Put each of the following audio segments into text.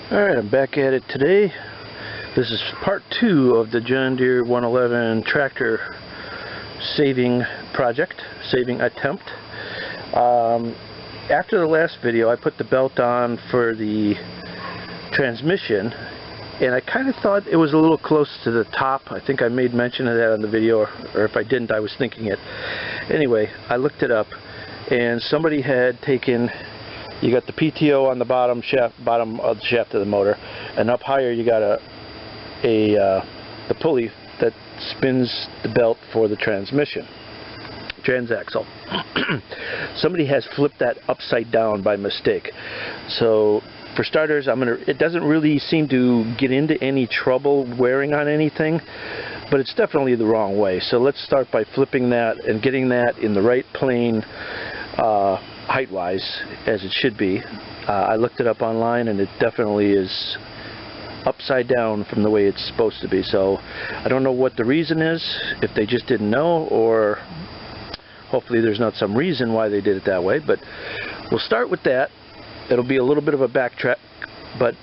Alright, I'm back at it today. This is part 2 of the Deere111 tractor saving project, saving attempt. After the last video, I put the belt on for the transmission, and I kind of thought it was a little close to the top. I think I made mention of that on the video, or if I didn't, I was thinking it. Anyway, I looked it up, and somebody had taken, you got the PTO on the bottom of the shaft of the motor, and up higher you got the pulley that spins the belt for the transmission, transaxle. Somebody has flipped that upside down by mistake. So for starters, it doesn't really seem to get into any trouble wearing on anything, but it's definitely the wrong way. So let's start by flipping that and getting that in the right plane, height-wise, as it should be. I looked it up online, and it definitely is upside down from the way it's supposed to be. So I don't know what the reason is, if they just didn't know, or hopefully there's not some reason why they did it that way. But we'll start with that. It'll be a little bit of a backtrack, but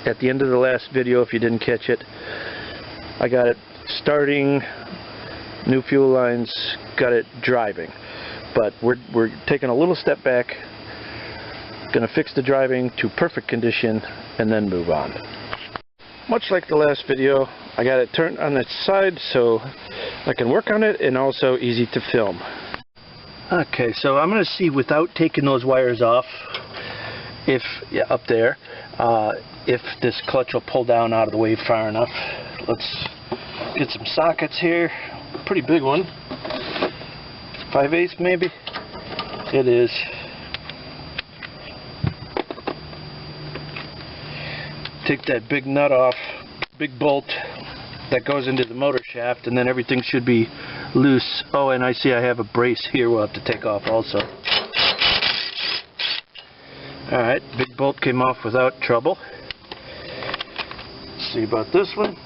at the end of the last video, if you didn't catch it, I got it starting, new fuel lines, got it driving. But we're taking a little step back, gonna fix the driving to perfect condition, and then move on. Much like the last video, I got it turned on its side so I can work on it, and also easy to film. Okay, so I'm gonna see, without taking those wires off, if up there, if this clutch will pull down out of the way far enough. Let's get some sockets here. Pretty big one. 5/8 maybe? It is. Take that big nut off, big bolt that goes into the motor shaft, and then everything should be loose. Oh, and I see I have a brace here we'll have to take off also. Alright, big bolt came off without trouble. Let's see about this one.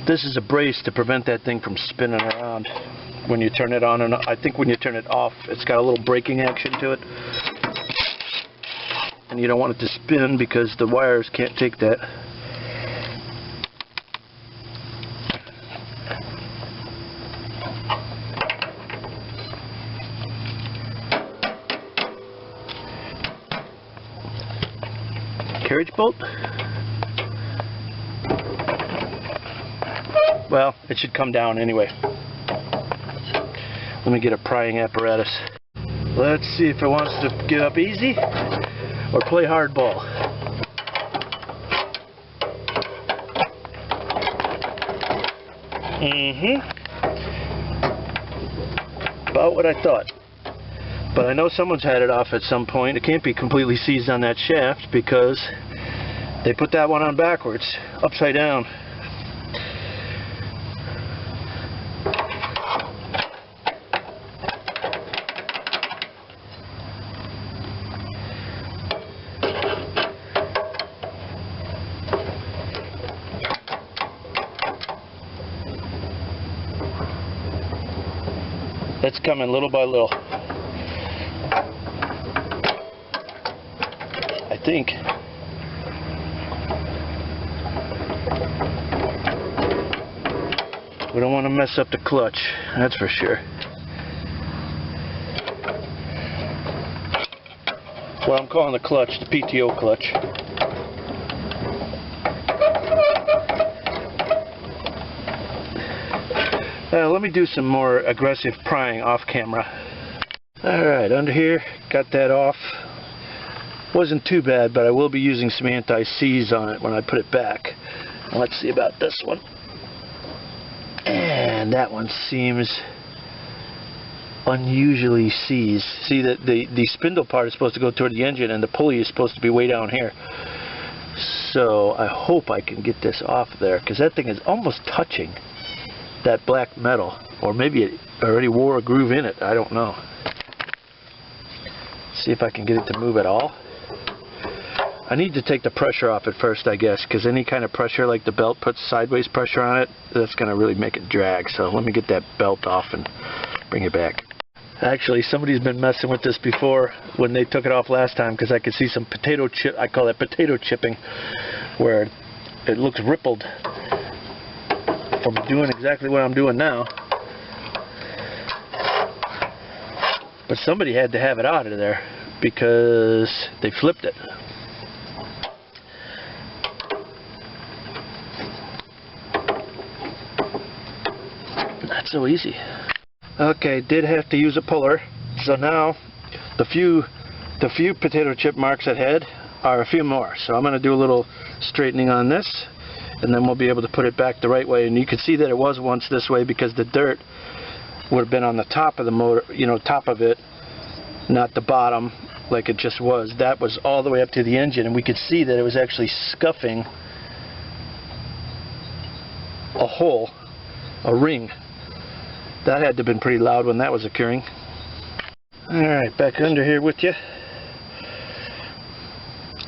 This is a brace to prevent that thing from spinning around when you turn it on, and I think when you turn it off, it's got a little braking action to it, and you don't want it to spin because the wires can't take that. Carriage bolt? Well, it should come down anyway. Let me get a prying apparatus. Let's see if it wants to get up easy or play hardball. About what I thought. But I know someone's had it off at some point. It can't be completely seized on that shaft because they put that one on backwards, upside down. It's coming little by little. I think. We don't want to mess up the clutch, that's for sure. Well, I'm calling the clutch the PTO clutch. Let me do some more aggressive prying off camera. Alright, under here, got that off. Wasn't too bad, but I will be using some anti-seize on it when I put it back. Let's see about this one. And that one seems unusually seized. See that the spindle part is supposed to go toward the engine, and the pulley is supposed to be way down here. So I hope I can get this off there, because that thing is almost touching that black metal, or maybe it already wore a groove in it. I don't know. See if I can get it to move at all. I need to take the pressure off at first, I guess, because any kind of pressure like the belt puts sideways pressure on it, that's going to really make it drag. So let me get that belt off and bring it back. Actually, somebody's been messing with this before when they took it off last time, because I could see some potato chip, I call it potato chipping, where it looks rippled from doing exactly what I'm doing now. But somebody had to have it out of there because they flipped it. Not so easy. Okay, did have to use a puller, so now the few potato chip marks it had are a few more. So I'm going to do a little straightening on this, and then we'll be able to put it back the right way. And you can see that it was once this way because the dirt would have been on the top of the motor, you know, top of it, not the bottom like it just was. That was all the way up to the engine, and we could see that it was actually scuffing a hole, a ring. That had to have been pretty loud when that was occurring. Alright, back under here with you.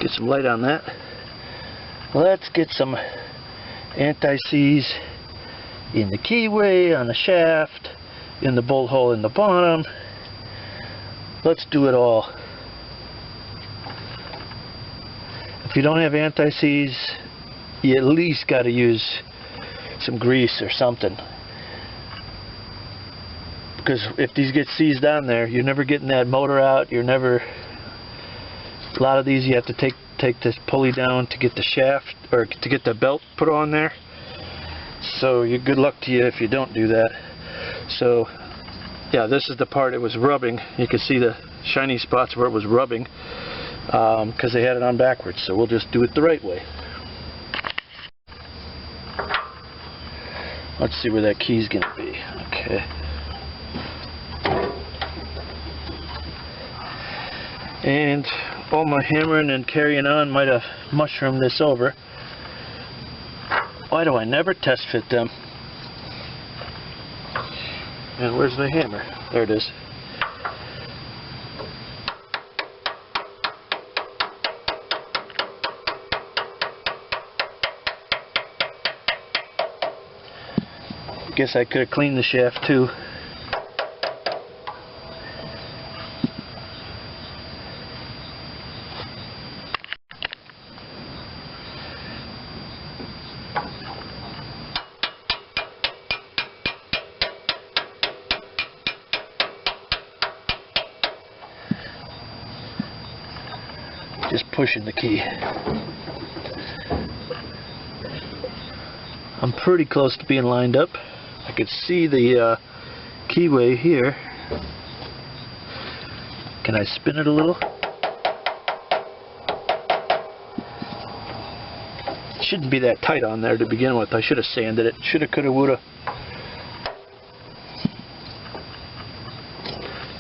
Get some light on that. Let's get some anti-seize in the keyway, on the shaft, in the bolt hole in the bottom. Let's do it all. If you don't have anti-seize, you at least got to use some grease or something. Because if these get seized on there, you're never getting that motor out. You're never. A lot of these you have to take this pulley down to get the shaft or to get the belt put on there. So you good luck to you if you don't do that. So yeah, this is the part it was rubbing. You can see the shiny spots where it was rubbing because they had it on backwards. So we'll just do it the right way. Let's see where that key's gonna be. Okay. And all my hammering and carrying on might have mushroomed this over. Why do I never test fit them? And where's the hammer? There it is. Guess I could have cleaned the shaft too. Just pushing the key. I'm pretty close to being lined up. I could see the keyway here. Can I spin it a little? It shouldn't be that tight on there to begin with. I should have sanded it. Shoulda, coulda, woulda.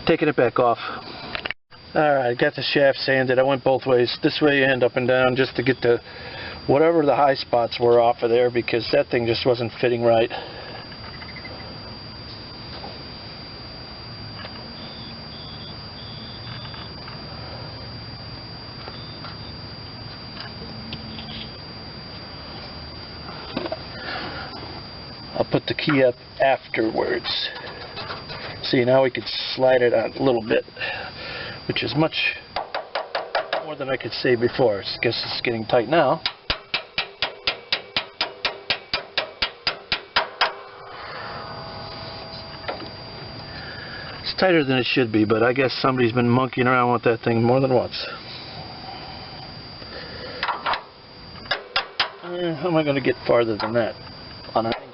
Taking it back off. Alright, got the shaft sanded. I went both ways, this way and up and down, just to get the whatever the high spots were off of there, because that thing just wasn't fitting right. I'll put the key up afterwards. See, now we could slide it out a little bit, which is much more than I could say before. I guess it's getting tight now. It's tighter than it should be, but I guess somebody's been monkeying around with that thing more than once. How am I going to get farther than that on an angle?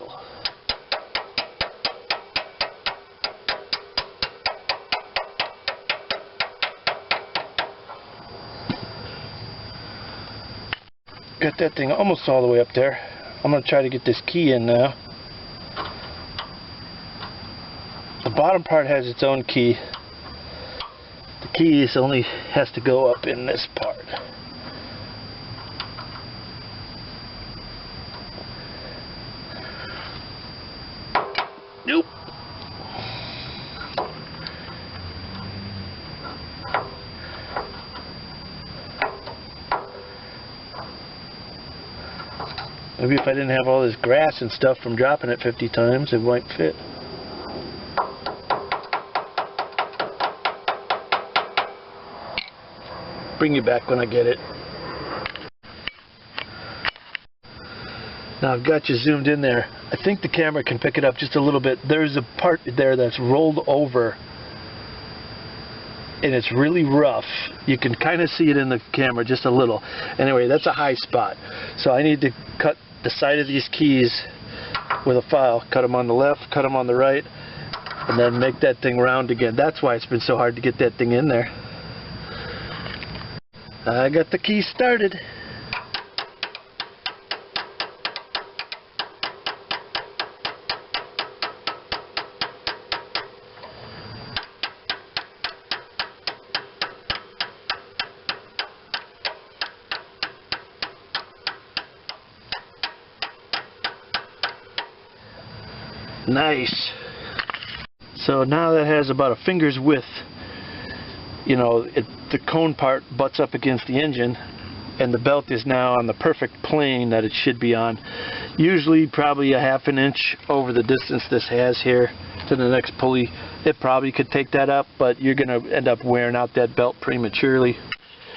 Got that thing almost all the way up there. I'm going to try to get this key in now. The bottom part has its own key. The key only has to go up in this part. Nope. Maybe if I didn't have all this grass and stuff from dropping it 50 times, it might fit. bring you back when I get it. Now I've got you zoomed in there. I think the camera can pick it up just a little bit. There's a part there that's rolled over and it's really rough. You can kind of see it in the camera just a little. Anyway, that's a high spot. So I need to cut the side of these keys with a file. Cut them on the left, cut them on the right, and then make that thing round again. That's why it's been so hard to get that thing in there. I got the key started. Nice. So now that has about a finger's width. You know, the cone part butts up against the engine, and the belt is now on the perfect plane that it should be on. Usually probably a half an inch over the distance this has here to the next pulley. It probably could take that up, but you're going to end up wearing out that belt prematurely.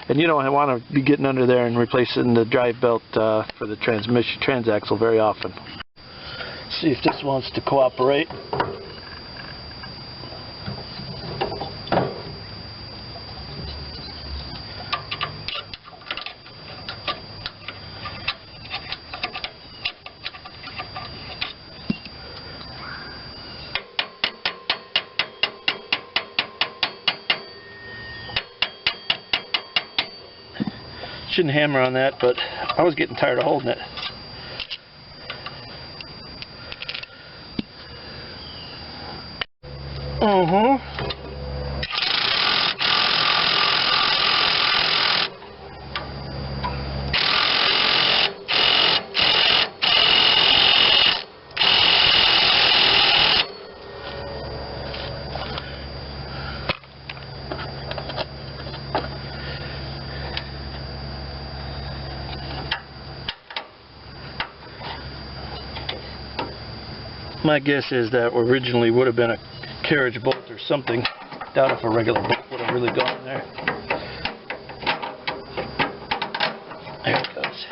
And you don't want to be getting under there and replacing the drive belt for the transmission transaxle very often. See if this wants to cooperate. Shouldn't hammer on that, but I was getting tired of holding it. My guess is that originally would have been a carriage bolt or something. Doubt if a regular bolt would have really gone there. There it goes.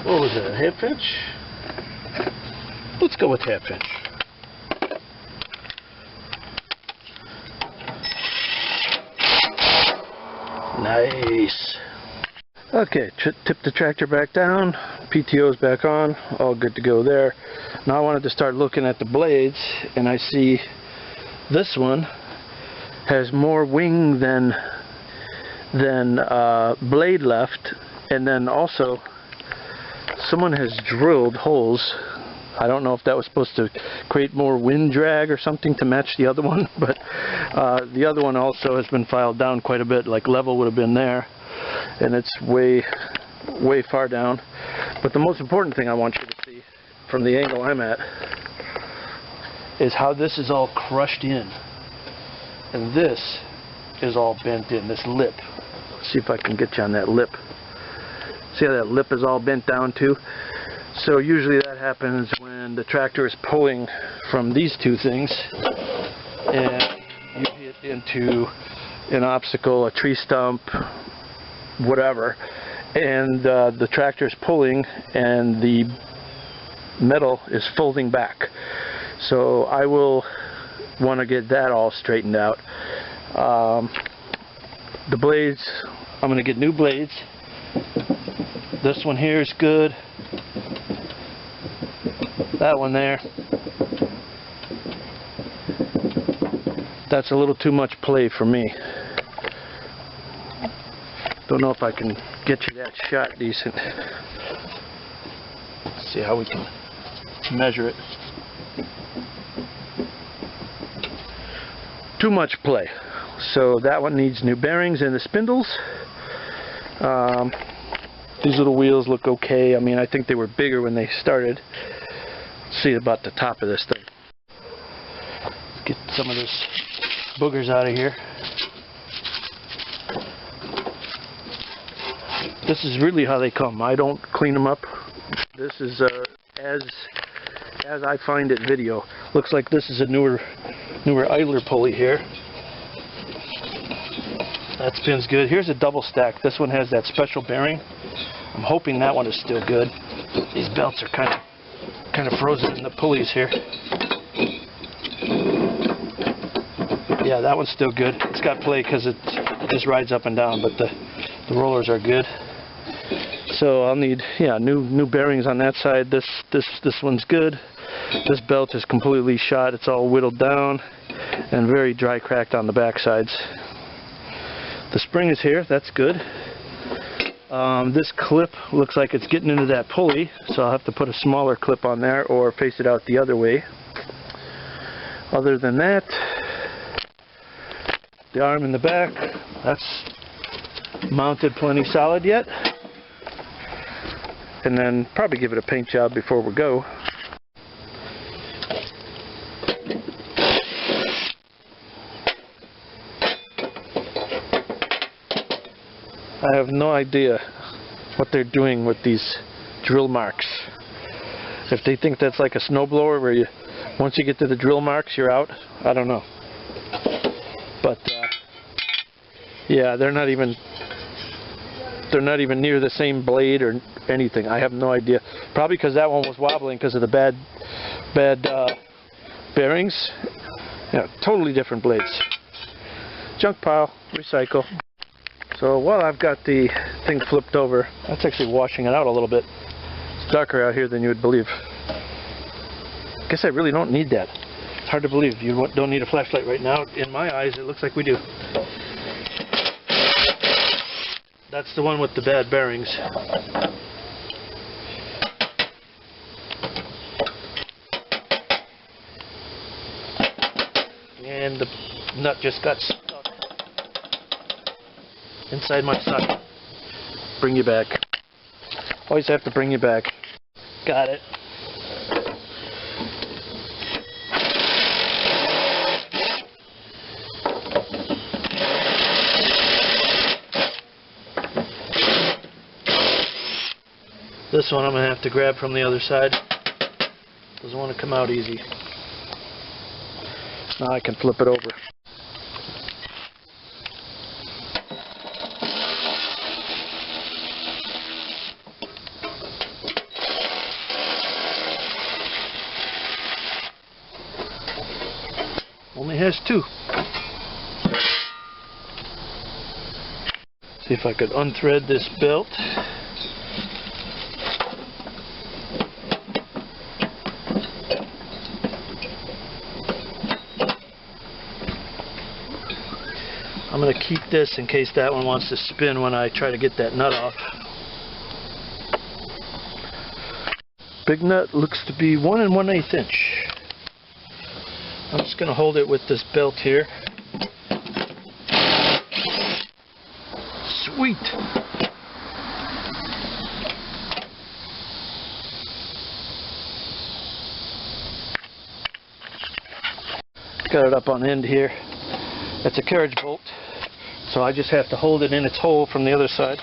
What was it, a half inch? Let's go with half inch. Nice. Okay, tip the tractor back down, PTO's back on, all good to go there. Now I wanted to start looking at the blades, and I see this one has more wing than blade left, and then also someone has drilled holes. I don't know if that was supposed to create more wind drag or something to match the other one, but the other one also has been filed down quite a bit, like level would have been there, and it's way far down. But the most important thing I want you to see from the angle I'm at is how this is all crushed in, and this is all bent in, this lip. Let's see if I can get you on that lip. See how that lip is all bent down too? So usually that happens when the tractor is pulling from these two things and you hit into an obstacle, a tree stump, whatever, and the tractor is pulling and the metal is folding back. So I will want to get that all straightened out. The blades, I'm going to get new blades. This one here is good. That one there, that's a little too much play for me. Don't know if I can get you that shot decent. Let's see how we can measure it. Too much play. So that one needs new bearings and the spindles. These little wheels look okay. I mean, I think they were bigger when they started. See about the top of this thing. Let's get some of this boogers out of here. This is really how they come. I don't clean them up. This is as I find it video. Looks like this is a newer idler pulley here. That spins good. Here's a double stack. This one has that special bearing. I'm hoping that one is still good. These belts are kind of frozen in the pulleys here. Yeah, that one's still good. It's got play because it just rides up and down, but the rollers are good. So I'll need new bearings on that side. This one's good. This belt is completely shot. It's all whittled down and very dry cracked on the back sides. The spring is here. That's good. This clip looks like it's getting into that pulley, so I'll have to put a smaller clip on there or face it out the other way. Other than that, the arm in the back, that's mounted plenty solid yet. And then probably give it a paint job before we go. I have no idea what they're doing with these drill marks. If they think that's like a snowblower where once you get to the drill marks you're out, I don't know. But yeah, they're not even near the same blade or anything. I have no idea. Probably because that one was wobbling because of the bad bearings. Yeah, totally different blades. Junk pile, recycle. So while I've got the thing flipped over, that's actually washing it out a little bit. It's darker out here than you would believe. Guess I really don't need that. It's hard to believe you don't need a flashlight right now. In my eyes, it looks like we do. That's the one with the bad bearings. And the nut just got stuck inside my socket. Bring you back. Always have to bring you back. Got it. This one I'm going to have to grab from the other side. Doesn't want to come out easy. Now I can flip it over. Only has two. See if I could unthread this belt. I'm going to keep this in case that one wants to spin when I try to get that nut off. Big nut looks to be 1 1/8 inch. I'm just going to hold it with this belt here. Sweet! Got it up on end here. That's a carriage bolt, so I just have to hold it in its hole from the other side.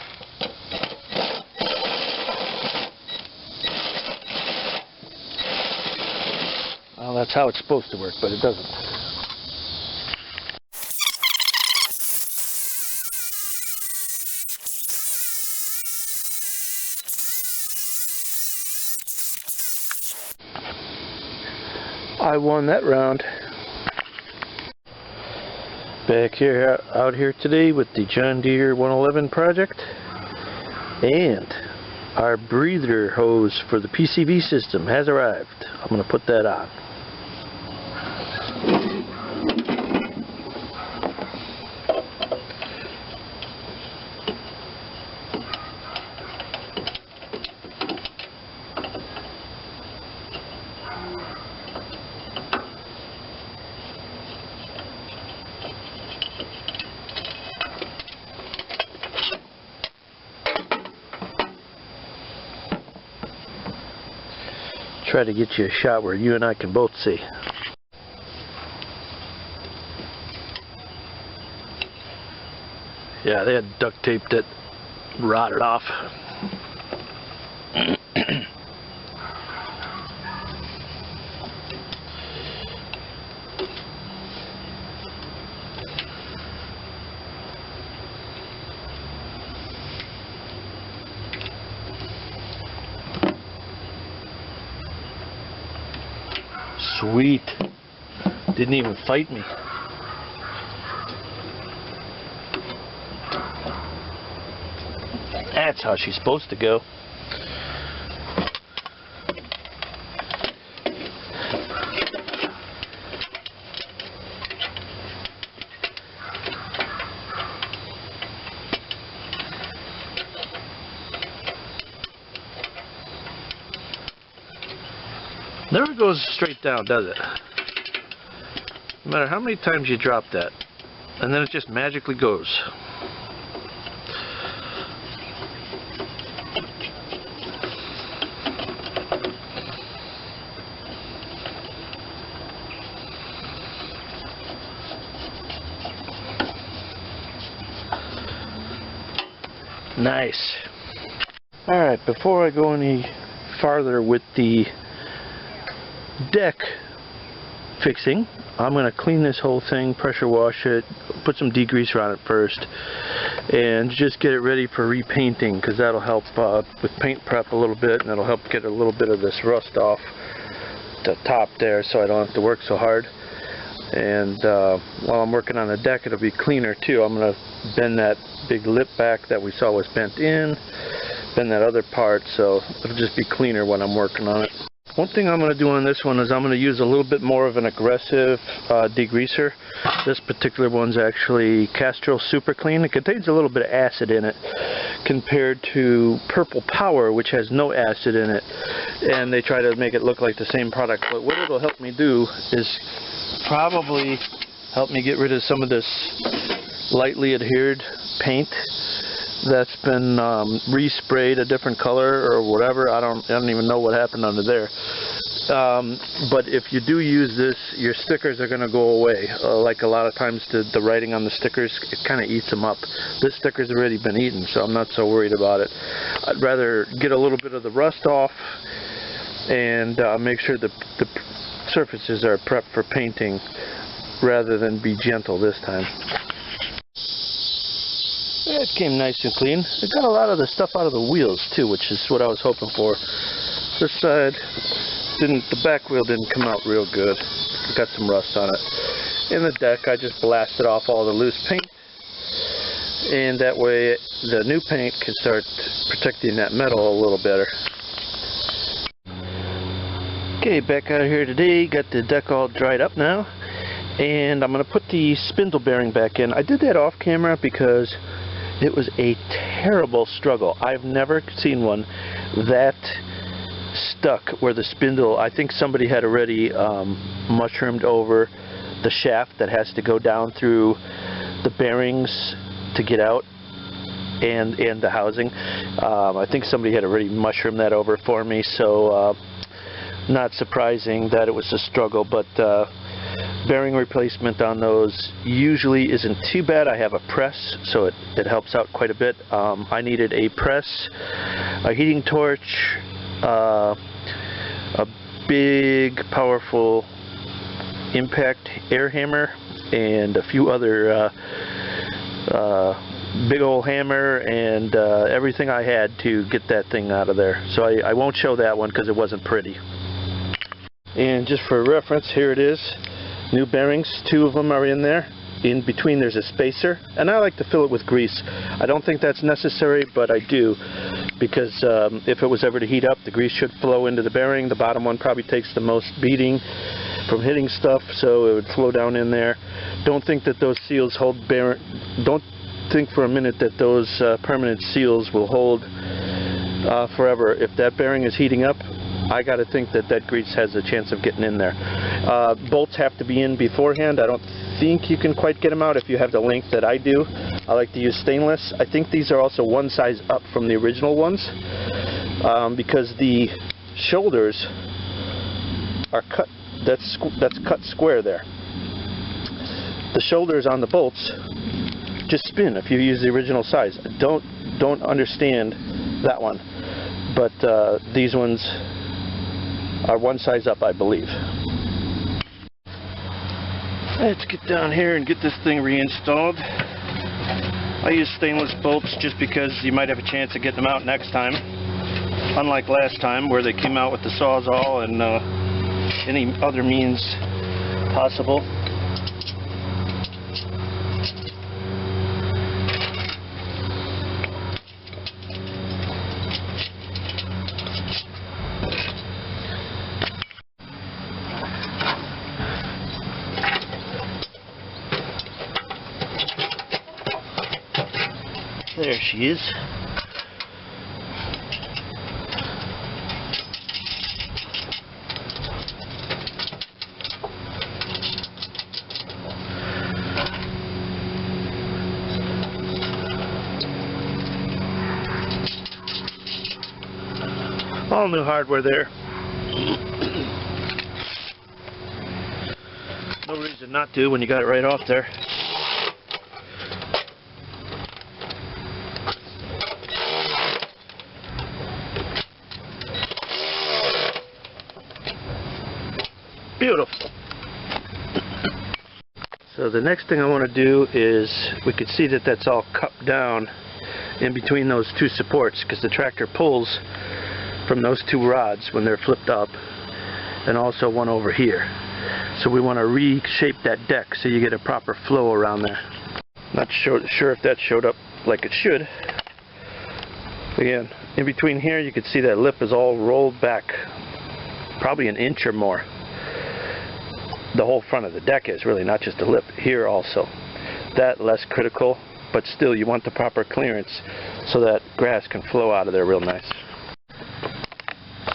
Well, that's how it's supposed to work, but it doesn't. I won that round. Back here, out here today with the John Deere 111 project, and our breather hose for the PCV system has arrived. I'm going to put that on. Try to get you a shot where you and I can both see. Yeah, they had duct taped it rotted off. Sweet. Didn't even fight me. That's how she's supposed to go. Never goes straight down, does it? No matter how many times you drop that, and then it just magically goes. Nice. Alright, before I go any farther with the deck fixing, I'm going to clean this whole thing, pressure wash it, put some degreaser on it first, and just get it ready for repainting, because that'll help with paint prep a little bit, and that'll help get a little bit of this rust off the top there so I don't have to work so hard. And while I'm working on the deck, it'll be cleaner too. I'm going to bend that big lip back that we saw was bent in, bend that other part, so it'll just be cleaner when I'm working on it. One thing I'm going to do on this one is I'm going to use a little bit more of an aggressive degreaser. This particular one's actually Castrol Super Clean. It contains a little bit of acid in it compared to Purple Power, which has no acid in it. And they try to make it look like the same product. But what it'll help me do is probably help me get rid of some of this lightly adhered paint that's been resprayed a different color or whatever. I don't even know what happened under there. But if you do use this, your stickers are going to go away. Like a lot of times the writing on the stickers, it kind of eats them up. This sticker's already been eaten, so I'm not so worried about it. I'd rather get a little bit of the rust off and make sure the surfaces are prepped for painting rather than be gentle this time. It came nice and clean. It got a lot of the stuff out of the wheels too, which is what I was hoping for. This side the back wheel didn't come out real good. It got some rust on it. In the deck, I just blasted off all the loose paint, and that way the new paint can start protecting that metal a little better. Okay, back out of here today. Got the deck all dried up now, and I'm going to put the spindle bearing back in. I did that off camera because it was a terrible struggle. I've never seen one that stuck where the spindle, I think somebody had already mushroomed over the shaft that has to go down through the bearings to get out and the housing. I think somebody had already mushroomed that over for me, so not surprising that it was a struggle, but bearing replacement on those usually isn't too bad. I have a press, so it helps out quite a bit. I needed a press, a heating torch, a big powerful impact air hammer, and a few other big old hammer, and everything I had to get that thing out of there. So I won't show that one because it wasn't pretty. And just for reference, here it is. New bearings, 2 of them are in there. In between there's a spacer, and I like to fill it with grease. I don't think that's necessary, but I do, because if it was ever to heat up, the grease should flow into the bearing. The bottom one probably takes the most beating from hitting stuff, so it would flow down in there. Don't think that those seals hold bearing. Don't think for a minute that those permanent seals will hold forever. If that bearing is heating up, I got to think that that grease has a chance of getting in there. Bolts have to be in beforehand. I don't think you can quite get them out if you have the length that I do. I like to use stainless. I think these are also one size up from the original ones, because the shoulders are cut. That's cut square there. The shoulders on the bolts just spin if you use the original size. Don't understand that one, but these ones are one size up, I believe. Let's get down here and get this thing reinstalled. I use stainless bolts just because you might have a chance of getting them out next time, unlike last time where they came out with the Sawzall and any other means possible. There she is. All new hardware there. No reason not to when you got it right off there. Beautiful. So the next thing I want to do is, we could see that that's all cupped down in between those two supports, because the tractor pulls from those two rods when they're flipped up, and also one over here. So we want to reshape that deck so you get a proper flow around there. Not sure if that showed up like it should. Again, in between here you can see that lip is all rolled back probably an inch or more. The whole front of the deck is really, not just the lip. Here also. That less critical, but still you want the proper clearance so that grass can flow out of there real nice.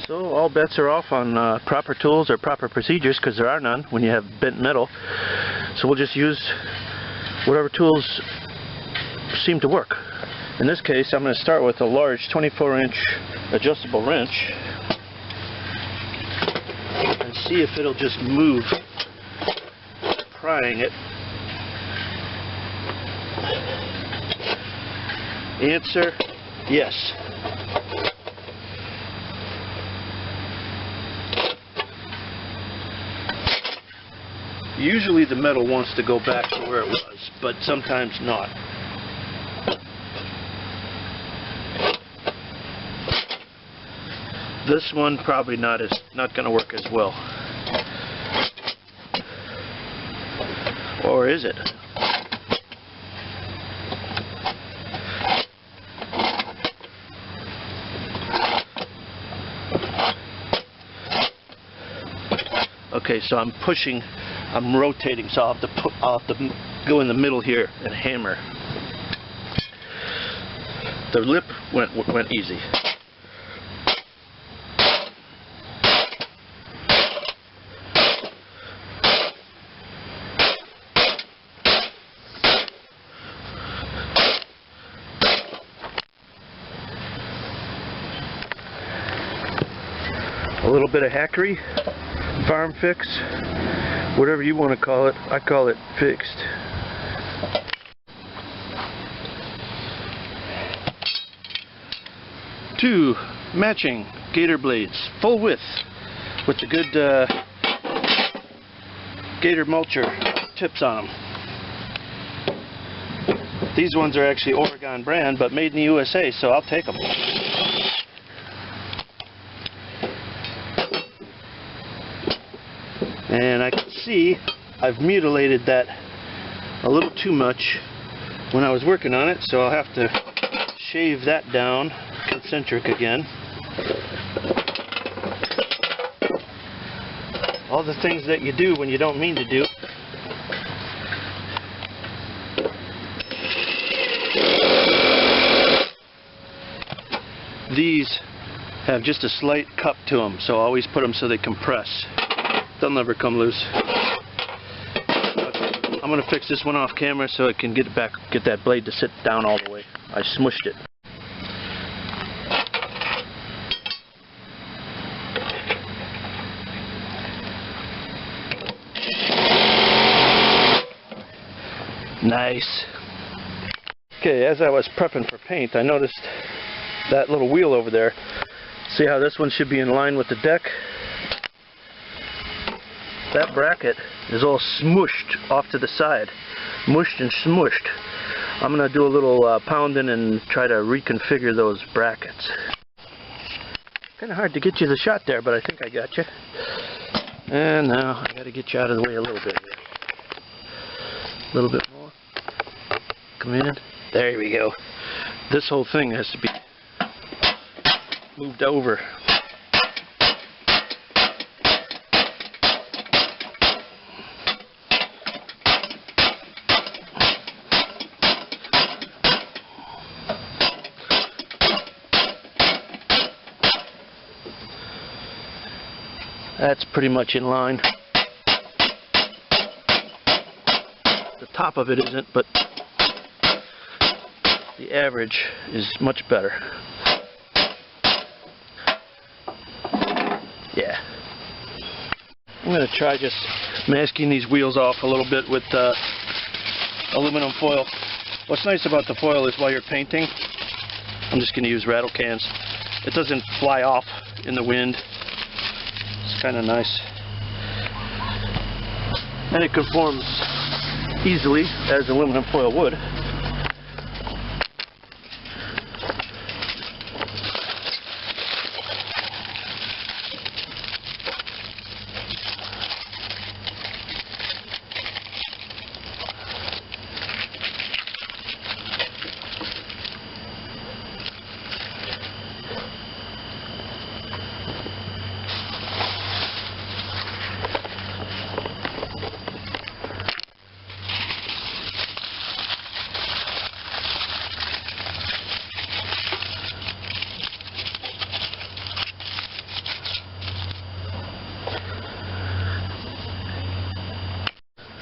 So all bets are off on proper tools or proper procedures, because there are none when you have bent metal. So we'll just use whatever tools seem to work. In this case, I'm going to start with a large 24-inch adjustable wrench and see if it'll just move, prying it. Answer, yes. Usually the metal wants to go back to where it was, but sometimes not. This one probably not going to work as well. Or is it? Okay, so I'm pushing, I'm rotating, so I'll have to go in the middle here and hammer. The lip went easy. A little bit of hackery, farm fix, whatever you want to call it. I call it fixed. Two matching Gator blades, full width, with the good Gator mulcher tips on them. These ones are actually Oregon brand, but made in the USA, so I'll take them. And I can see I've mutilated that a little too much when I was working on it, so I'll have to shave that down concentric again. All the things that you do when you don't mean to do. These have just a slight cup to them, so I always put them so they compress. They'll never come loose. Okay. I'm going to fix this one off camera so it can get that blade to sit down all the way. I smushed it. Nice. Okay, as I was prepping for paint, I noticed that little wheel over there. See how this one should be in line with the deck? That bracket is all smooshed off to the side. Mushed and smooshed. I'm going to do a little pounding and try to reconfigure those brackets. Kind of hard to get you the shot there, but I think I got you. And now I got to get you out of the way a little bit here. A little bit more. Come in. There we go. This whole thing has to be moved over. That's pretty much in line. The top of it isn't, but the average is much better. Yeah. I'm going to try just masking these wheels off a little bit with aluminum foil. What's nice about the foil is while you're painting, I'm just going to use rattle cans. It doesn't fly off in the wind. It's kind of nice. And it conforms easily as aluminum foil would.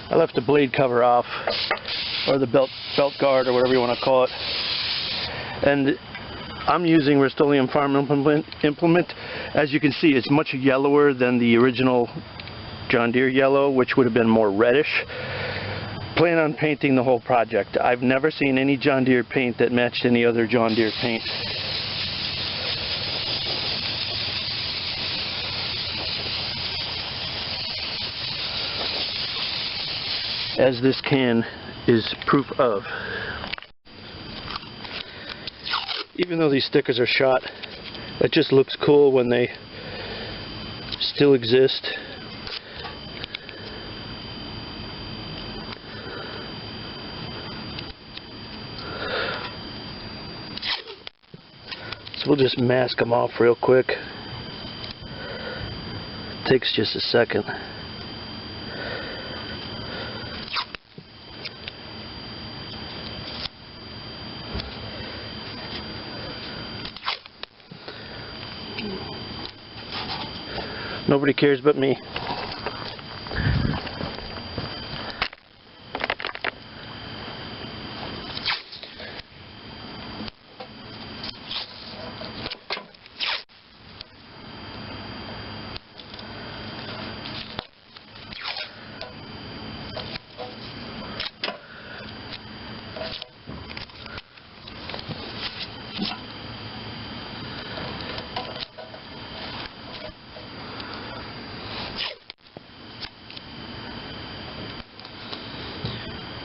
I left the blade cover off, or the belt guard, or whatever you want to call it. And I'm using Rust-Oleum farm implement. As you can see, it's much yellower than the original John Deere yellow, which would have been more reddish. Plan on painting the whole project. I've never seen any John Deere paint that matched any other John Deere paint. As this can is proof of. Even though these stickers are shot, it just looks cool when they still exist. So we'll just mask them off real quick. Takes just a second. Nobody cares but me.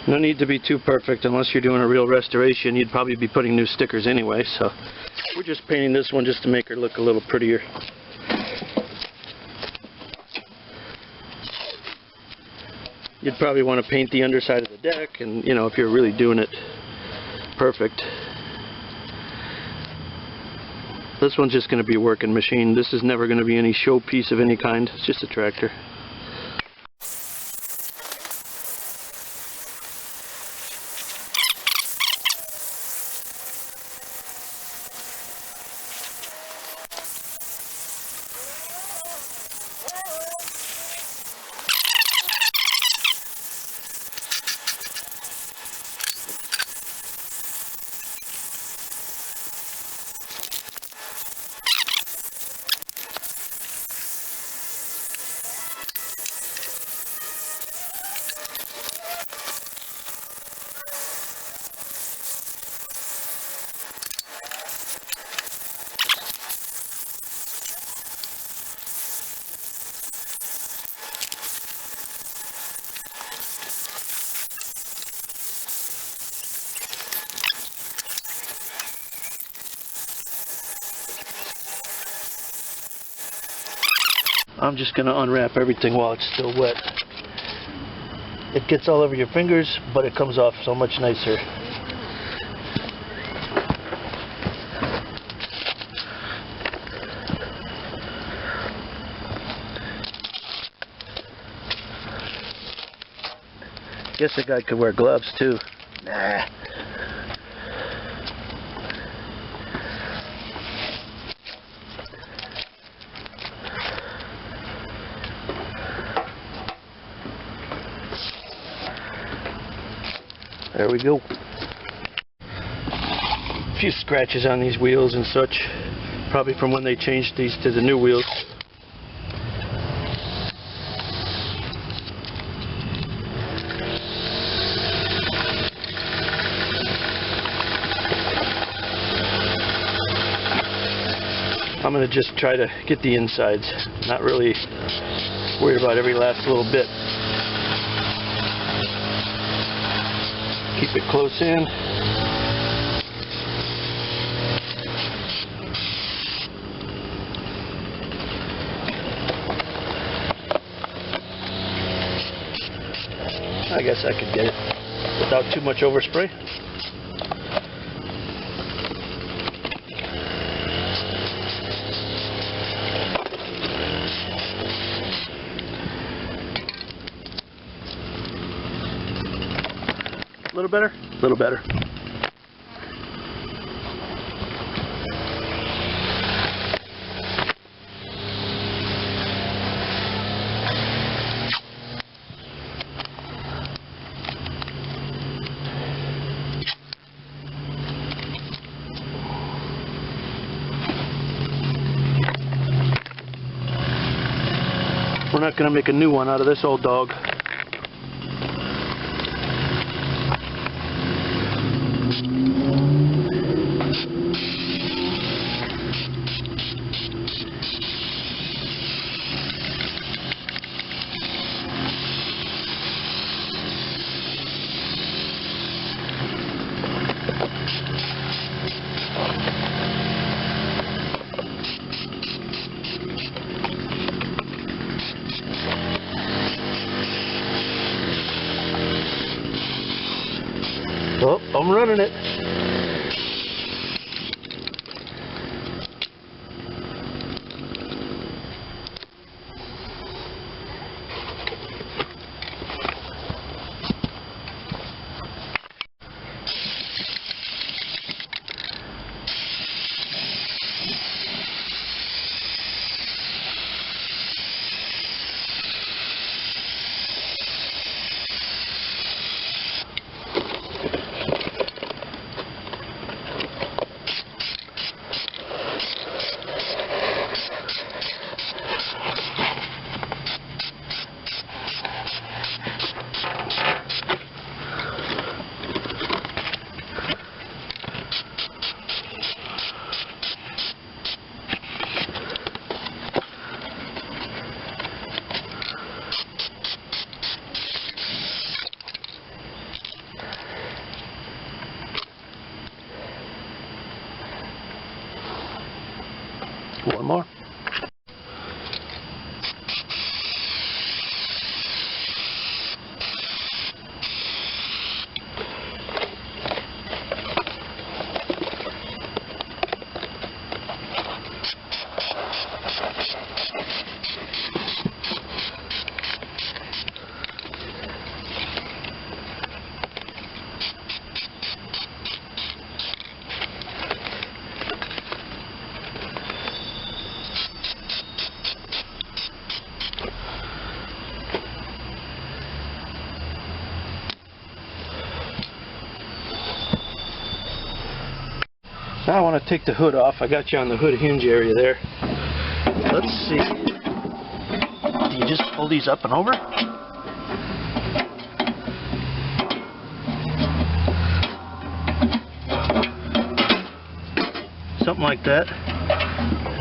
No need to be too perfect. Unless you're doing a real restoration, you'd probably be putting new stickers anyway, so we're just painting this one just to make her look a little prettier. You'd probably want to paint the underside of the deck, and you know, if you're really doing it perfect. This one's just going to be a working machine. This is never going to be any showpiece of any kind. It's just a tractor. I'm just going to unwrap everything while it's still wet. It gets all over your fingers, but it comes off so much nicer. Guess a guy could wear gloves too. Nah. There we go. A few scratches on these wheels and such, probably from when they changed these to the new wheels. I'm going to just try to get the insides, not really worried about every last little bit. Keep it close in. I guess I could get it without too much overspray. A little better? A little better. We're not going to make a new one out of this old dog. Oh, I'm running it. One more. Now I want to take the hood off. I got you on the hood hinge area there. Let's see. Do you just pull these up and over? Something like that.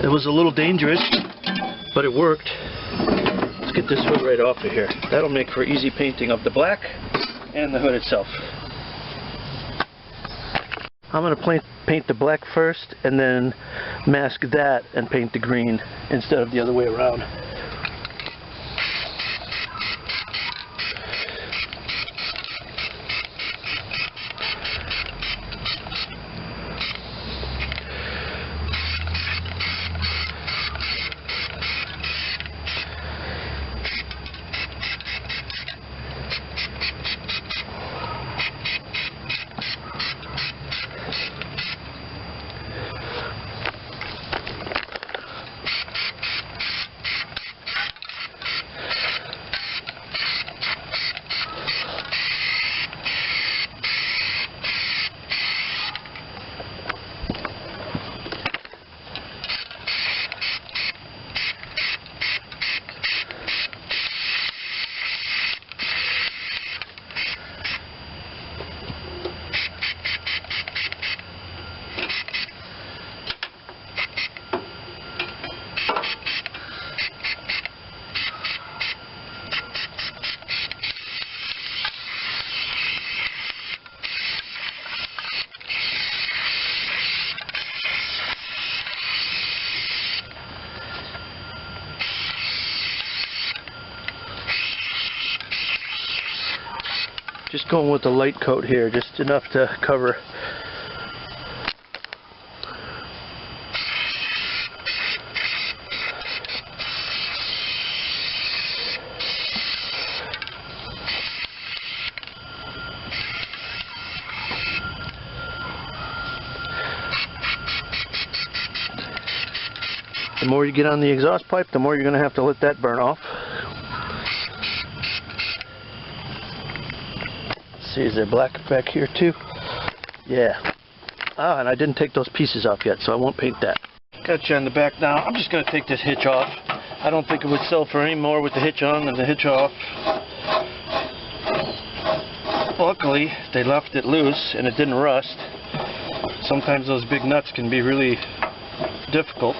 It was a little dangerous, but it worked. Let's get this hood right off of here. That'll make for easy painting of the black and the hood itself. I'm going to paint the black first and then mask that and paint the green instead of the other way around. Just going with a light coat here, just enough to cover. The more you get on the exhaust pipe, the more you're going to have to let that burn off. Let's see, is there black back here too? Yeah. Ah, and I didn't take those pieces off yet, so I won't paint that. Got you on the back now. I'm just going to take this hitch off. I don't think it would sell for any more with the hitch on than the hitch off. Luckily, they left it loose and it didn't rust. Sometimes those big nuts can be really difficult.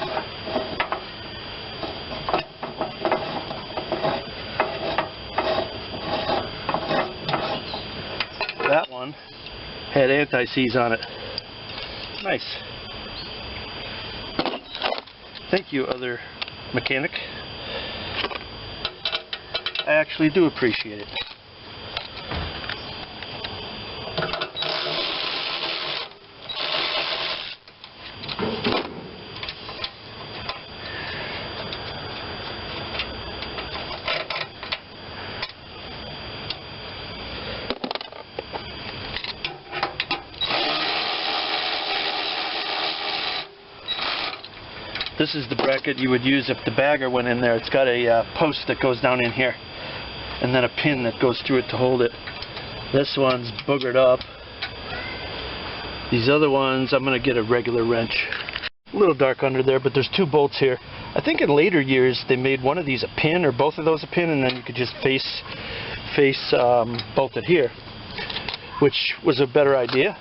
That one had anti-seize on it. Nice. Thank you, other mechanic. I actually do appreciate it. This is the bracket you would use if the bagger went in there. It's got a post that goes down in here and then a pin that goes through it to hold it. This one's boogered up. These other ones, I'm going to get a regular wrench. A little dark under there, but there's two bolts here. I think in later years they made one of these a pin or both of those a pin, and then you could just face bolt it here, which was a better idea.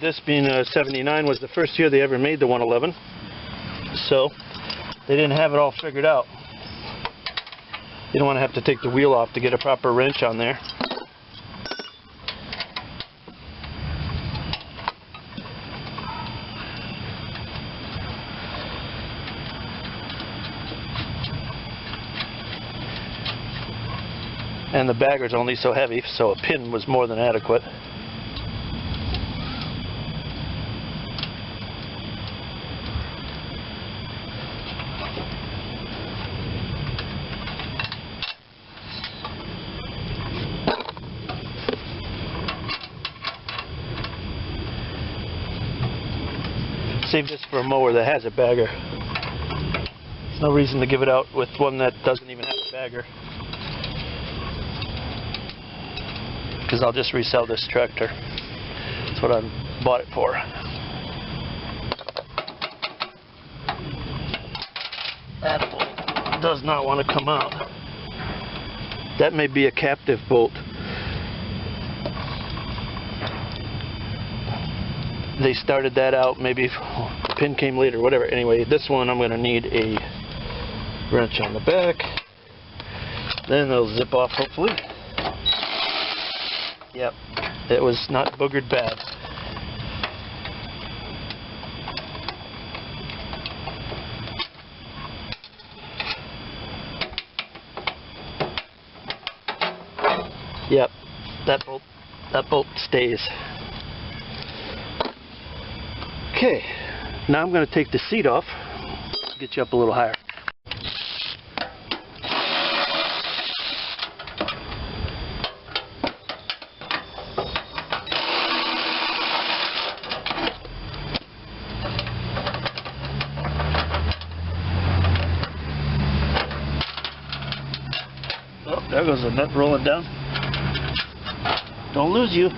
This being a 79 was the first year they ever made the 111. So they didn't have it all figured out. You don't want to have to take the wheel off to get a proper wrench on there. And the bagger's only so heavy, so a pin was more than adequate. Save this for a mower that has a bagger. There's no reason to give it out with one that doesn't even have a bagger. Because I'll just resell this tractor. That's what I bought it for. That bolt does not want to come out. That may be a captive bolt. They started that out, maybe the pin came later, whatever. Anyway, this one I'm going to need a wrench on the back. Then they'll zip off, hopefully. Yep, it was not boogered bad. Yep, that bolt stays. Okay, now I'm going to take the seat off, get you up a little higher. Oh, there goes the nut rolling down. Don't lose you.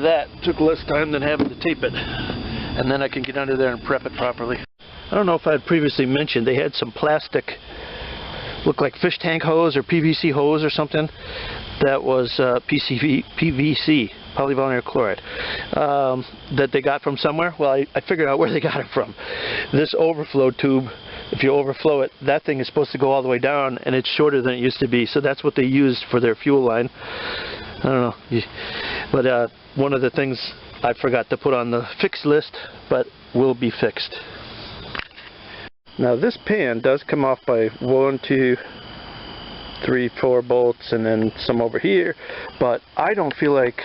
That took less time than having to tape it, and then I can get under there and prep it properly. I don't know if I had previously mentioned they had some plastic, looked like fish tank hose or PVC hose or something, that was PVC, polyvinyl chloride, that they got from somewhere. Well, I figured out where they got it from. This overflow tube if you overflow it, that thing is supposed to go all the way down, and it's shorter than it used to be. So that's what they used for their fuel line. I don't know, but one of the things I forgot to put on the fixed list, but will be fixed. Now this pan does come off by 1, 2, 3, 4 bolts, and then some over here, but I don't feel like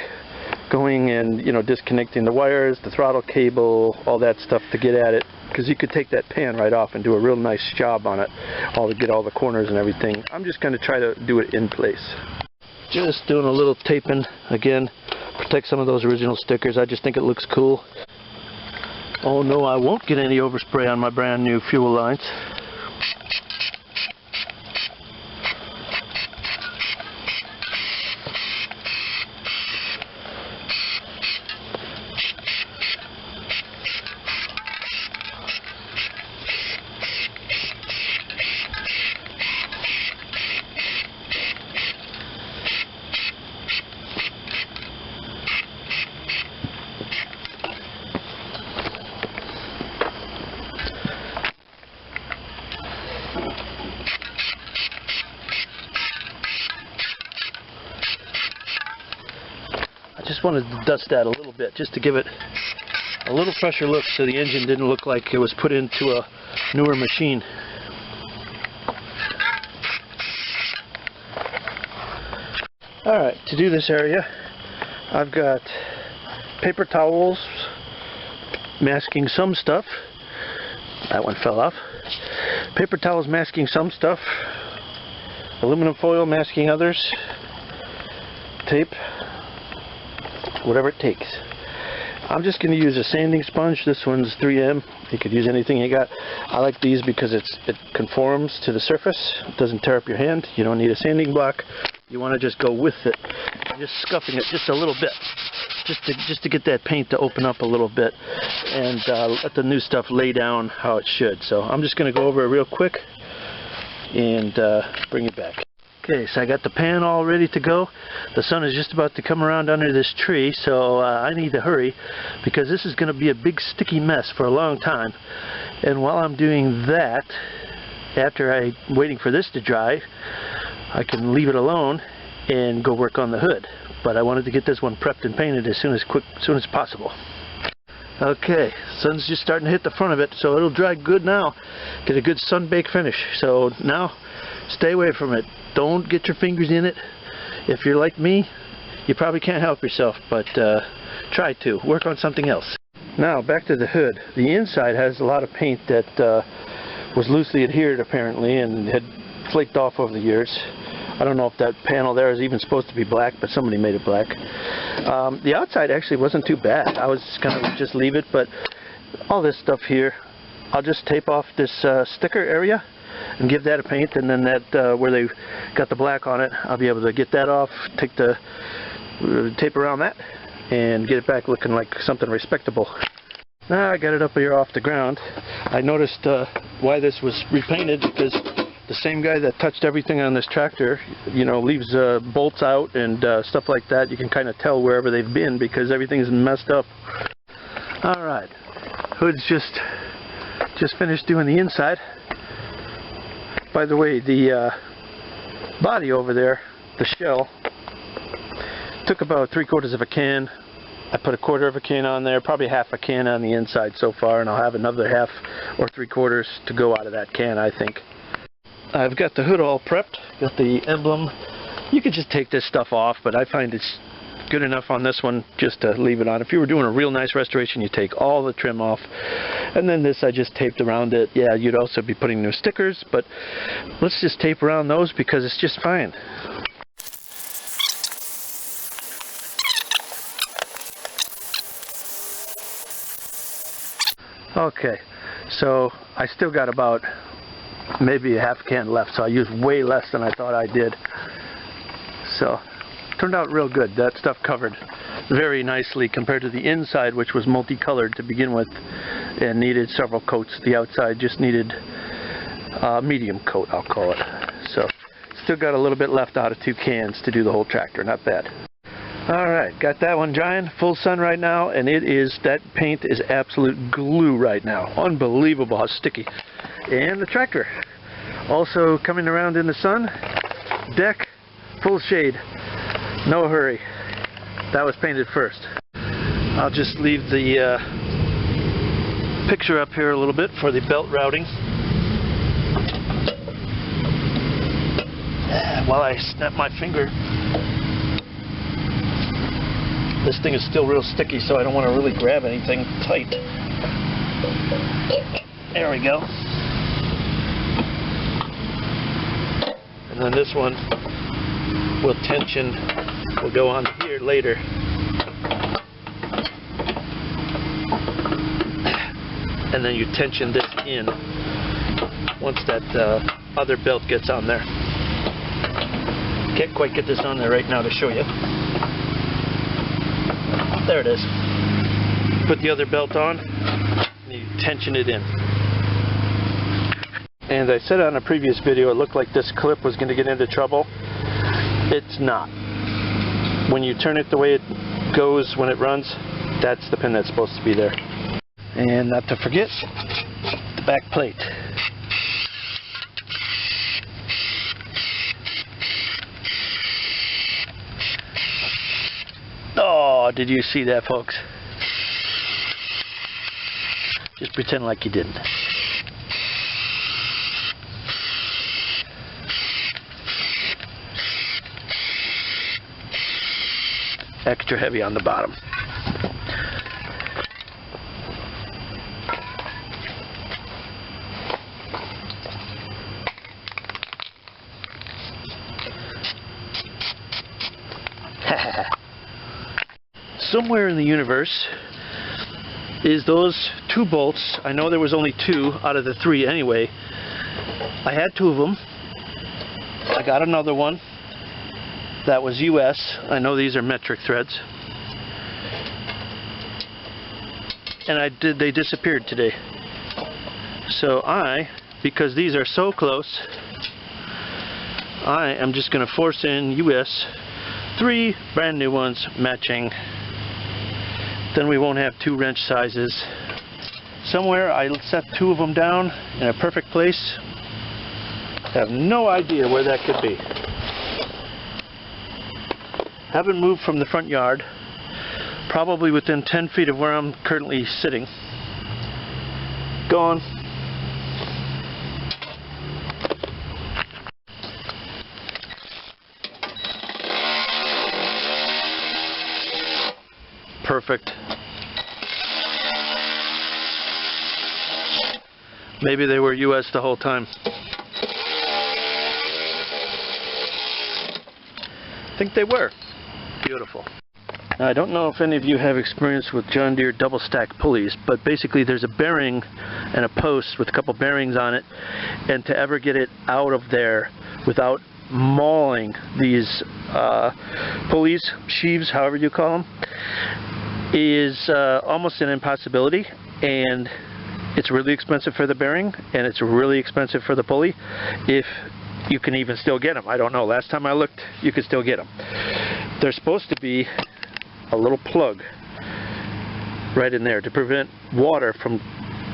going and, you know, disconnecting the wires, the throttle cable, all that stuff to get at it, because you could take that pan right off and do a real nice job on it, get all the corners and everything. I'm just going to try to do it in place. Just doing a little taping again, protect some of those original stickers. I just think it looks cool. Oh no, I won't get any overspray on my brand new fuel lines. Just wanted to dust that a little bit just to give it a little fresher look, so the engine didn't look like it was put into a newer machine. Alright, to do this area, I've got paper towels masking some stuff. That one fell off. Paper towels masking some stuff, aluminum foil masking others, tape, whatever it takes. I'm just going to use a sanding sponge. This one's 3M. You could use anything you got. I like these because it conforms to the surface. It doesn't tear up your hand. You don't need a sanding block. You want to just go with it. Just scuffing it just a little bit, just to get that paint to open up a little bit, and let the new stuff lay down how it should. So I'm just going to go over it real quick and bring it back. Okay, so I got the pan all ready to go. The sun is just about to come around under this tree, so I need to hurry because this is going to be a big sticky mess for a long time. And while I'm doing that, after I'm waiting for this to dry, I can leave it alone and go work on the hood. But I wanted to get this one prepped and painted as soon as possible. Okay, sun's just starting to hit the front of it, so it'll dry good now. Get a good sun-baked finish. So now, stay away from it. Don't get your fingers in it. If you're like me, you probably can't help yourself, but try to. Work on something else. Now, back to the hood. The inside has a lot of paint that was loosely adhered, apparently, and had flaked off over the years. I don't know if that panel there is even supposed to be black, but somebody made it black. The outside actually wasn't too bad. I was going to just leave it, but all this stuff here, I'll just tape off this sticker area and give that a paint, and then that where they got the black on it, I'll be able to get that off, take the tape around that, and get it back looking like something respectable. Now I got it up here off the ground. I noticed why this was repainted, because the same guy that touched everything on this tractor, you know, leaves bolts out and stuff like that. You can kind of tell wherever they've been because everything's messed up. Alright, hood's just finished doing the inside. By the way, the body over there, the shell, took about 3/4 of a can. I put 1/4 of a can on there, probably half a can on the inside so far, and I'll have another half or 3/4 to go out of that can, I think. I've got the hood all prepped, got the emblem. You could just take this stuff off, but I find it's good enough on this one just to leave it on. If you were doing a real nice restoration, you take all the trim off, and then this I just taped around it. Yeah, you'd also be putting new stickers, but let's just tape around those because it's just fine. Okay, so I still got about maybe a half can left, so I used way less than I thought I did. So turned out real good. That stuff covered very nicely compared to the inside, which was multicolored to begin with and needed several coats. The outside just needed a medium coat, I'll call it. So still got a little bit left out of 2 cans to do the whole tractor. Not bad. Alright, got that one drying. Full sun right now, and that paint is absolute glue right now. Unbelievable how sticky. And the tractor also coming around in the sun. Deck full shade, no hurry. That was painted first. I'll just leave the picture up here a little bit for the belt routing while I snap my finger. This thing is still real sticky, so I don't want to really grab anything tight. There we go. And then this one will tension, will go on here later. And then you tension this in once that other belt gets on there. Can't quite get this on there right now to show you. There it is. Put the other belt on, and you tension it in. And I said on a previous video it looked like this clip was going to get into trouble. It's not. When you turn it the way it goes when it runs, that's the pin that's supposed to be there. And not to forget, the back plate. Oh, did you see that, folks? Just pretend like you didn't. Extra heavy on the bottom. Somewhere in the universe is those two bolts. I know there was only two out of the three anyway. I had two of them. I got another one that was US. I know these are metric threads. And they disappeared today. So because these are so close, I am just going to force in US 3 brand new ones matching. Then we won't have two wrench sizes. Somewhere I set two of them down in a perfect place. I have no idea where that could be. Haven't moved from the front yard. Probably within 10 feet of where I'm currently sitting. Gone. Perfect. Maybe they were US the whole time. I think they were. Beautiful. Now, I don't know if any of you have experience with John Deere double stack pulleys, but basically there's a bearing and a post with a couple bearings on it, and to ever get it out of there without mauling these pulleys, sheaves, however you call them, is almost an impossibility. And it's really expensive for the bearing, and it's really expensive for the pulley, if you can even still get them. I don't know. Last time I looked, you could still get them. There's supposed to be a little plug right in there to prevent water from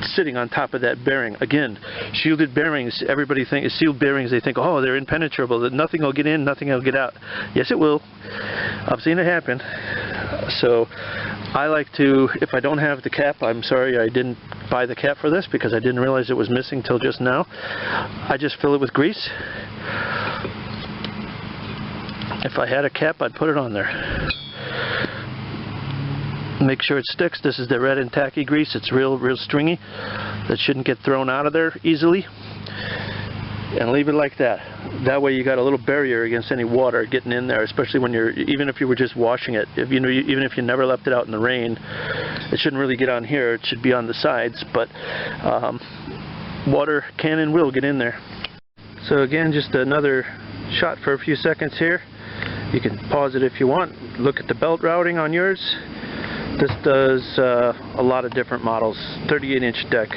sitting on top of that bearing. Again, shielded bearings, everybody thinks, sealed bearings, they think, oh, they're impenetrable, that nothing will get in, nothing will get out. Yes, it will. I've seen it happen. So I like to, if I don't have the cap, I'm sorry I didn't buy the cap for this because I didn't realize it was missing till just now. I just fill it with grease. If I had a cap, I'd put it on there. Make sure it sticks. This is the red and tacky grease. It's real stringy. That shouldn't get thrown out of there easily. And leave it like that. That way you got a little barrier against any water getting in there, especially when you're, even if you were just washing it. If you know, even if you never left it out in the rain, it shouldn't really get on here. It should be on the sides, but water can and will get in there. So again, just another shot for a few seconds here. You can pause it if you want. Look at the belt routing on yours. This does a lot of different models. 38-inch deck.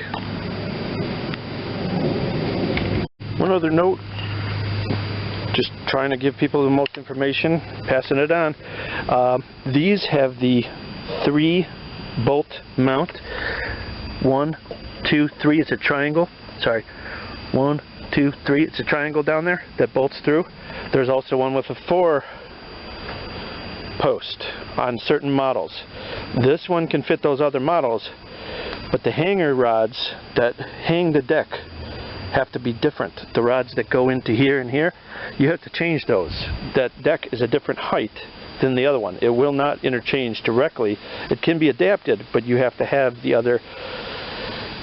One other note, just trying to give people the most information, passing it on. These have the 3-bolt mount. 1, 2, 3. It's a triangle. Sorry. 1, 2, 3. It's a triangle down there that bolts through. There's also one with a 4 post on certain models. This one can fit those other models, but the hanger rods that hang the deck have to be different. The rods that go into here and here, you have to change those. That deck is a different height than the other one. It will not interchange directly. It can be adapted, but you have to have the other.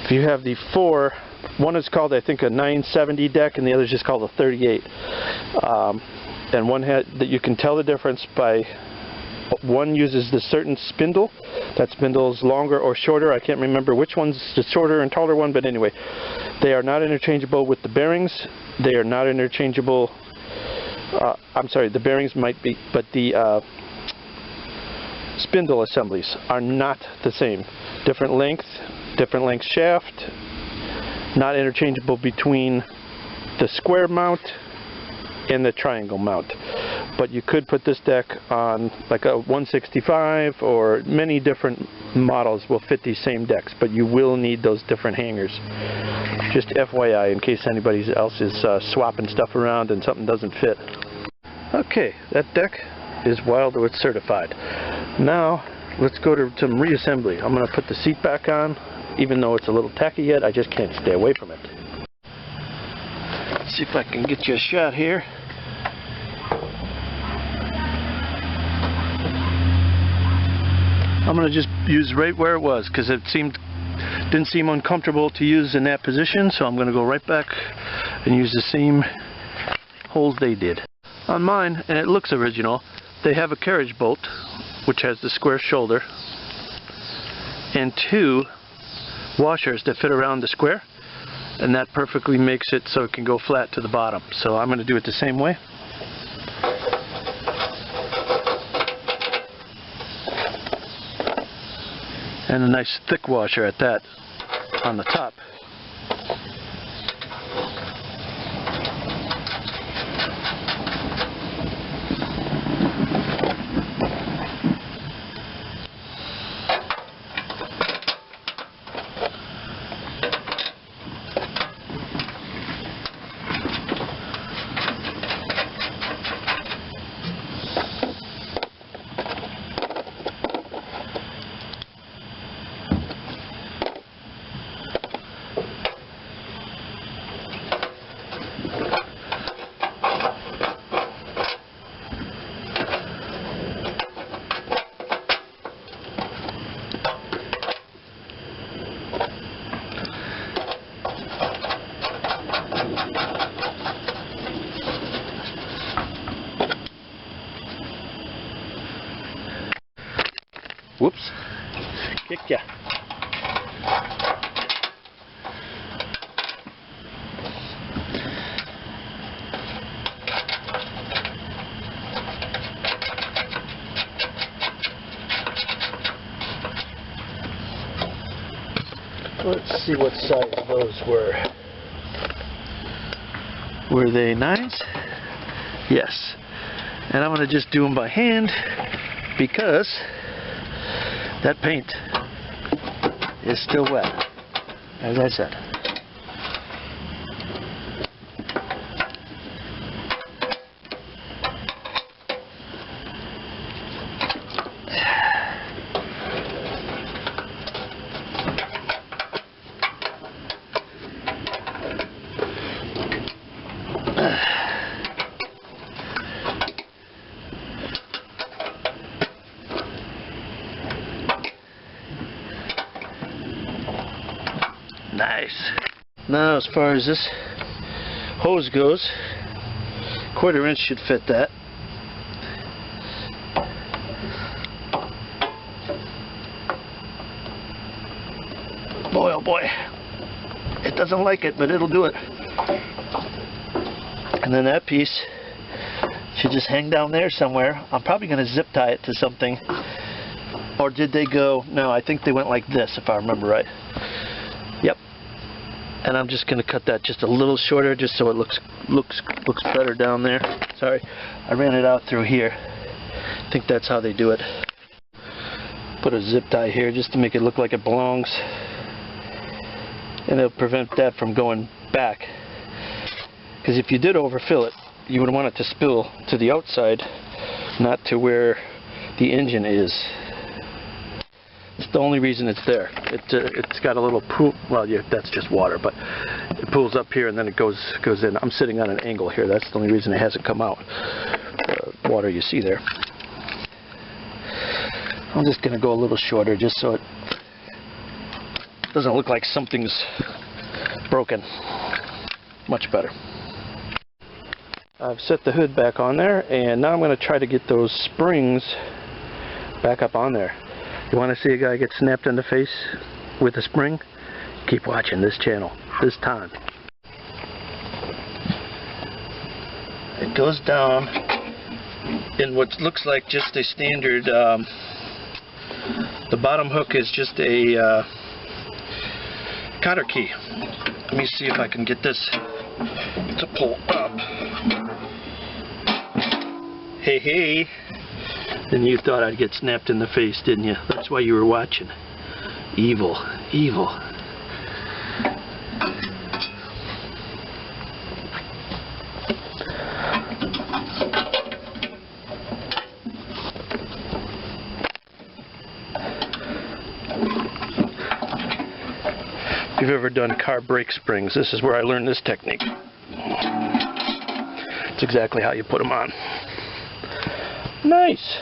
If you have the 4, one is called, I think, a 970 deck, and the other is just called a 38. And one had that you can tell the difference by. One uses the certain spindle. That spindle is longer or shorter. I can't remember which one's the shorter and taller one, but anyway, they are not interchangeable with the bearings. They are not interchangeable. I'm sorry, the bearings might be, but the spindle assemblies are not the same. Different length shaft, not interchangeable between the square mount and the triangle mount. But you could put this deck on like a 165, or many different models will fit these same decks, but you will need those different hangers. Just FYI, in case anybody else is swapping stuff around and something doesn't fit. Okay, that deck is Wildwood certified. Now let's go to some reassembly. I'm going to put the seat back on, even though it's a little tacky yet. I just can't stay away from it. Let's see if I can get you a shot here. I'm going to just use right where it was, because it didn't seem uncomfortable to use in that position, so I'm going to go right back and use the same holes they did. On mine, and it looks original, they have a carriage bolt, which has the square shoulder, and 2 washers that fit around the square, and that perfectly makes it so it can go flat to the bottom. So I'm going to do it the same way. And a nice thick washer at that on the top. Whoops. Kicked ya. Let's see what size those were. Were they 9s? Yes. And I'm going to just do them by hand because that paint is still wet, as I said. Nice. Now, as far as this hose goes, 1/4 inch should fit that. Boy, oh boy, it doesn't like it, but it'll do it. And then that piece should just hang down there somewhere. I'm probably going to zip tie it to something. Or did they go? No, I think they went like this, if I remember right. Yep. And I'm just going to cut that just a little shorter, just so it looks better down there. Sorry, I ran it out through here. I think that's how they do it. Put a zip tie here just to make it look like it belongs, and it'll prevent that from going back. Because if you did overfill it, you would want it to spill to the outside, not to where the engine is. It's the only reason it's there. It's got a little pool. Well, yeah, that's just water, but it pools up here and then it goes in. I'm sitting on an angle here. That's the only reason it hasn't come out. Water you see there. I'm just going to go a little shorter just so it doesn't look like something's broken. Much better. I've set the hood back on there, and now I'm going to try to get those springs back up on there. You want to see a guy get snapped in the face with a spring? Keep watching this channel this time. It goes down in what looks like just a standard, the bottom hook is just a cotter key. Let me see if I can get this to pull up. Hey, hey. Then you thought I'd get snapped in the face, didn't you? That's why you were watching. Evil, evil. If you've ever done Carb brake springs, this is where I learned this technique. It's exactly how you put them on. Nice.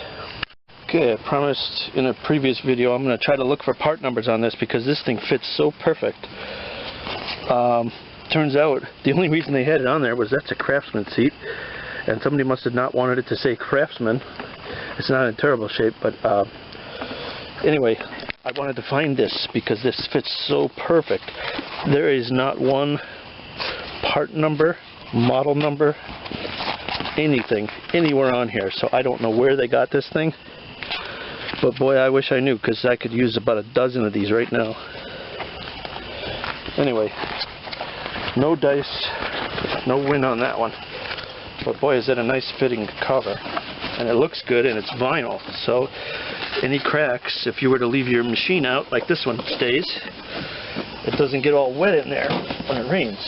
Okay, I promised in a previous video I'm going to try to look for part numbers on this because this thing fits so perfect. Turns out the only reason they had it on there was that's a Craftsman seat, and somebody must have not wanted it to say Craftsman. It's not in terrible shape, but anyway, I wanted to find this because this fits so perfect. There is not one part number, model number, anything anywhere on here, so I don't know where they got this thing, but boy, I wish I knew, because I could use about a dozen of these right now. Anyway, no dice, no win on that one, but boy, is that a nice fitting cover, and it looks good, and it's vinyl, so any cracks, if you were to leave your machine out like this one stays, it doesn't get all wet in there when it rains.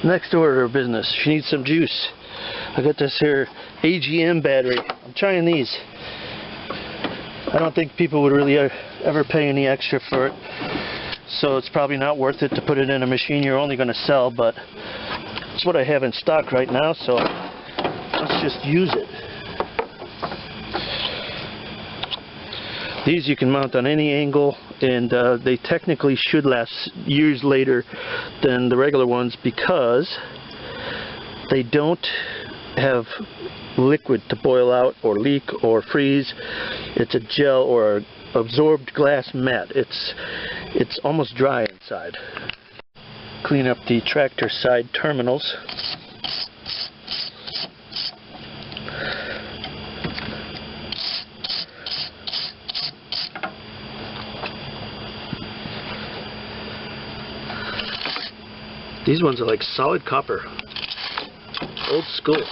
Next order of business, she needs some juice. I got this here Agm Battery. I'm trying these. I don't think people would really ever pay any extra for it, so it's probably not worth it to put it in a machine you're only going to sell, but it's what I have in stock right now, so let's just use it. These you can mount on any angle, and they technically should last years later than the regular ones because they don't have liquid to boil out or leak or freeze. It's a gel or absorbed glass mat. It's almost dry inside. Clean up the tractor side terminals. These ones are like solid copper. Old school.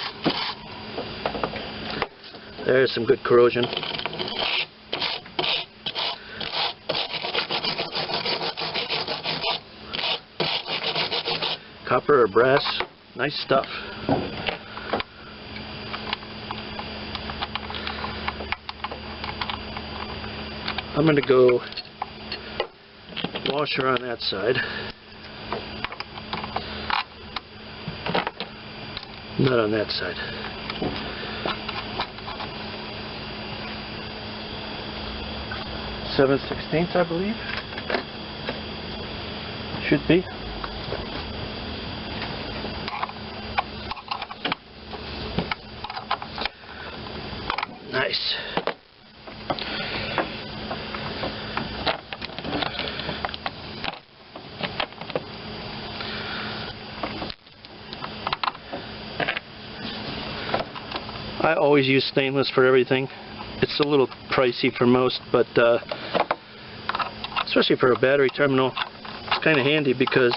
There's some good corrosion. Copper or brass, nice stuff. I'm going to go washer on that side. Not on that side. .7/16, I believe. Should be. Nice. I always use stainless for everything. It's a little pricey for most, but especially for a battery terminal, it's kind of handy because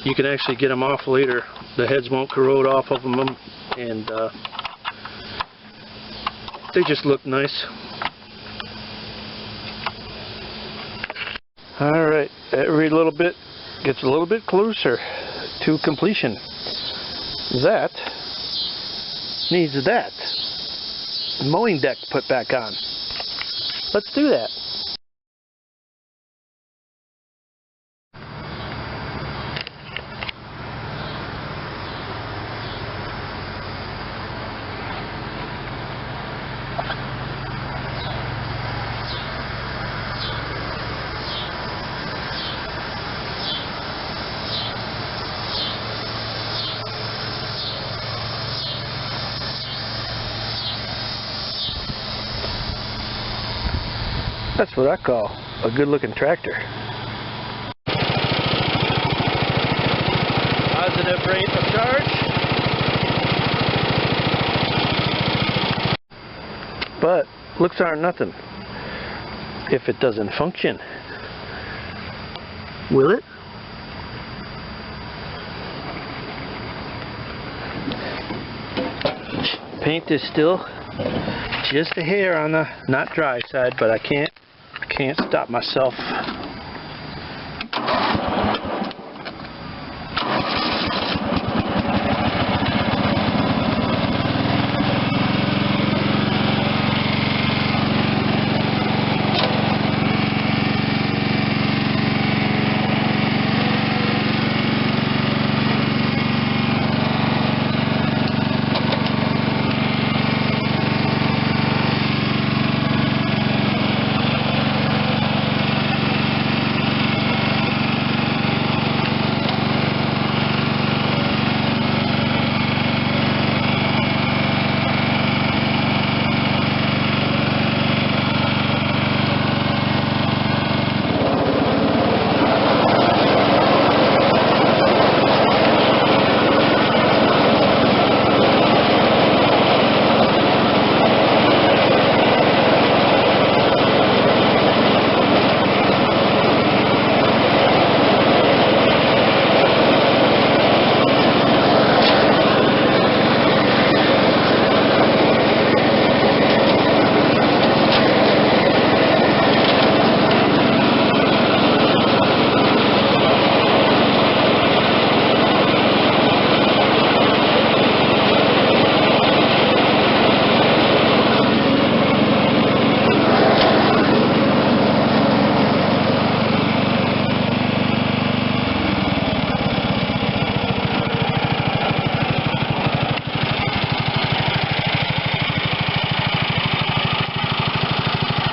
you can actually get them off later. The heads won't corrode off of them and they just look nice. Alright, every little bit gets a little bit closer to completion. That needs that mowing deck put back on. Let's do that. That's what I call a good looking tractor. Positive rate of charge. But looks aren't nothing if it doesn't function. Will it? Paint is still just a hair on the not dry side, but I can't stop myself.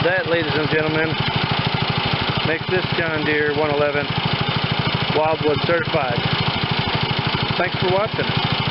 That, ladies and gentlemen, makes this John Deere 111 Wildwood certified. Thanks for watching.